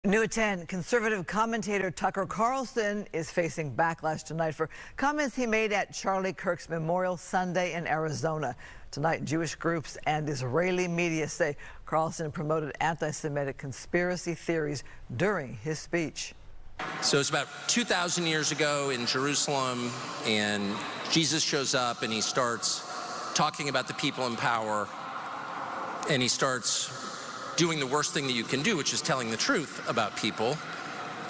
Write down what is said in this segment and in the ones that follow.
New at 10, conservative commentator Tucker Carlson is facing backlash tonight for comments he made at Charlie Kirk's Memorial Sunday in Arizona. Tonight, Jewish groups and Israeli media say Carlson promoted anti-Semitic conspiracy theories during his speech. So it's about 2,000 years ago in Jerusalem, and Jesus shows up and he starts talking about the people in power, and he starts doing the worst thing that you can do, which is telling the truth about people,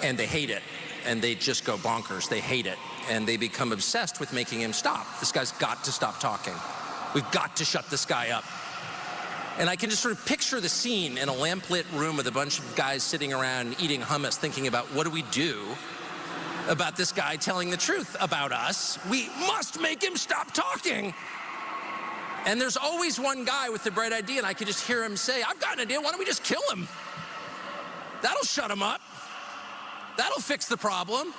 and they hate it, and they just go bonkers. They hate it, and they become obsessed with making him stop. This guy's got to stop talking. We've got to shut this guy up. And I can just sort of picture the scene in a lamplit room with a bunch of guys sitting around eating hummus, thinking about what do we do about this guy telling the truth about us? We must make him stop talking. And there's always one guy with the bright idea, and I could just hear him say, I've got an idea, why don't we just kill him? That'll shut him up. That'll fix the problem.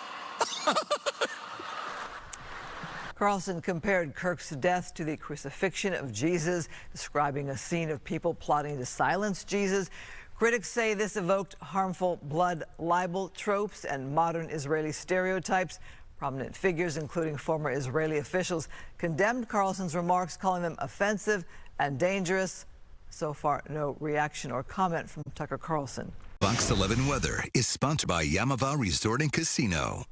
Carlson compared Kirk's death to the crucifixion of Jesus, describing a scene of people plotting to silence Jesus. Critics say this evoked harmful blood libel tropes and modern Israeli stereotypes. Prominent figures, including former Israeli officials, condemned Carlson's remarks, calling them offensive and dangerous. So far, no reaction or comment from Tucker Carlson. Fox 11 Weather is sponsored by Yamava Resort and Casino.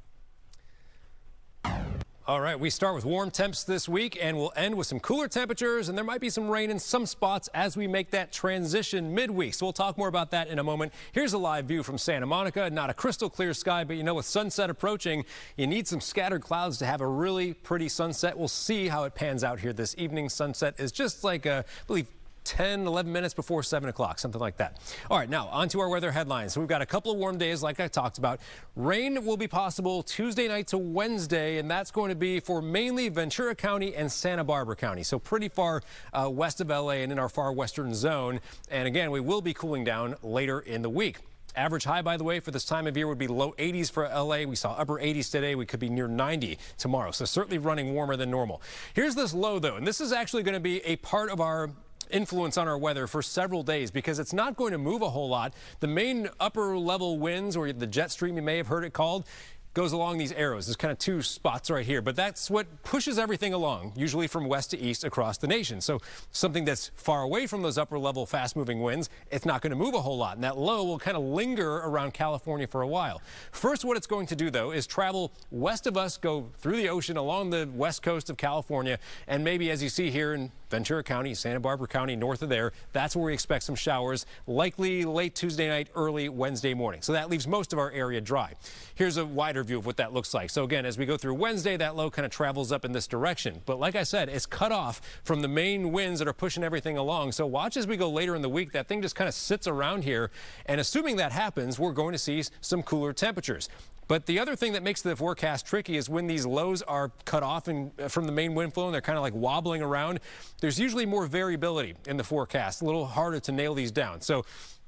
All right, we start with warm temps this week, and we'll end with some cooler temperatures, and there might be some rain in some spots as we make that transition midweek. So we'll talk more about that in a moment. Here's a live view from Santa Monica. Not a crystal clear sky, but you know, with sunset approaching, you need some scattered clouds to have a really pretty sunset. We'll see how it pans out here this evening. Sunset is just like, I believe, 10, 11 minutes before 7 o'clock, something like that. All right, now on to our weather headlines. So we've got a couple of warm days like I talked about. Rain will be possible Tuesday night to Wednesday, and that's going to be for mainly Ventura County and Santa Barbara County. So pretty far west of LA and in our far western zone. And again, we will be cooling down later in the week. Average high, by the way, for this time of year would be low 80s for LA. We saw upper 80s today. We could be near 90 tomorrow. So certainly running warmer than normal. Here's this low, though, and this is actually going to be a part of our influence on our weather for several days because it's not going to move a whole lot. The main upper level winds, or the jet stream you may have heard it called, goes along these arrows. There's kind of two spots right here, but that's what pushes everything along, usually from west to east across the nation. So something that's far away from those upper level fast moving winds, it's not going to move a whole lot, and that low will kind of linger around California for a while. First, what it's going to do, though, is travel west of us, go through the ocean along the west coast of California, and maybe, as you see here in Ventura County, Santa Barbara County, north of there, that's where we expect some showers, likely late Tuesday night, early Wednesday morning. So that leaves most of our area dry. Here's a wider view of what that looks like. So again, as we go through Wednesday, that low kind of travels up in this direction. But like I said, it's cut off from the main winds that are pushing everything along. So watch as we go later in the week, that thing just kind of sits around here. And assuming that happens, we're going to see some cooler temperatures. But the other thing that makes the forecast tricky is when these lows are cut off from the main wind flow and they're kind of like wobbling around, there's usually more variability in the forecast, a little harder to nail these down. So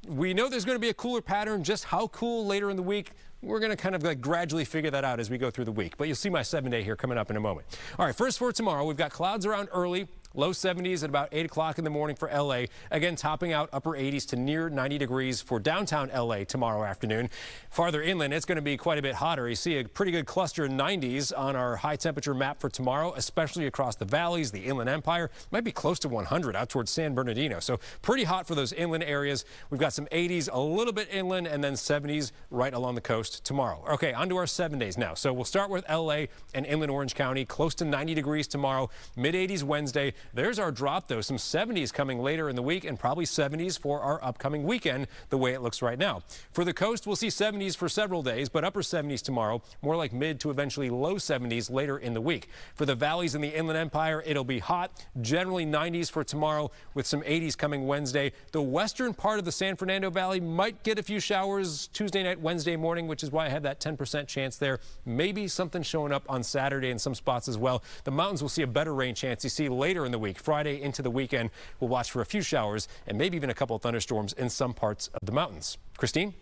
we know there's going to be a cooler pattern. Just how cool later in the week, we're going to kind of like gradually figure that out as we go through the week. But you'll see my 7-day here coming up in a moment. All right, first for tomorrow, we've got clouds around early. Low 70s at about 8 o'clock in the morning for LA. Again, topping out upper 80s to near 90 degrees for downtown LA tomorrow afternoon. Farther inland, it's going to be quite a bit hotter. You see a pretty good cluster of 90s on our high temperature map for tomorrow, especially across the valleys, the Inland Empire. Might be close to 100 out towards San Bernardino. So pretty hot for those inland areas. We've got some 80s a little bit inland and then 70s right along the coast tomorrow. Okay, on to our 7 days now. So we'll start with LA and inland Orange County, close to 90 degrees tomorrow, mid 80s Wednesday. There's our drop, though. Some 70s coming later in the week and probably 70s for our upcoming weekend, the way it looks right now. For the coast, we'll see 70s for several days, but upper 70s tomorrow, more like mid to eventually low 70s later in the week. For the valleys in the Inland Empire, it'll be hot, generally 90s for tomorrow with some 80s coming Wednesday. The western part of the San Fernando Valley might get a few showers Tuesday night, Wednesday morning, which is why I have that 10% chance there. Maybe something showing up on Saturday in some spots as well. The mountains will see a better rain chance you see later in the week. Friday into the weekend, we'll watch for a few showers and maybe even a couple of thunderstorms in some parts of the mountains. Christine?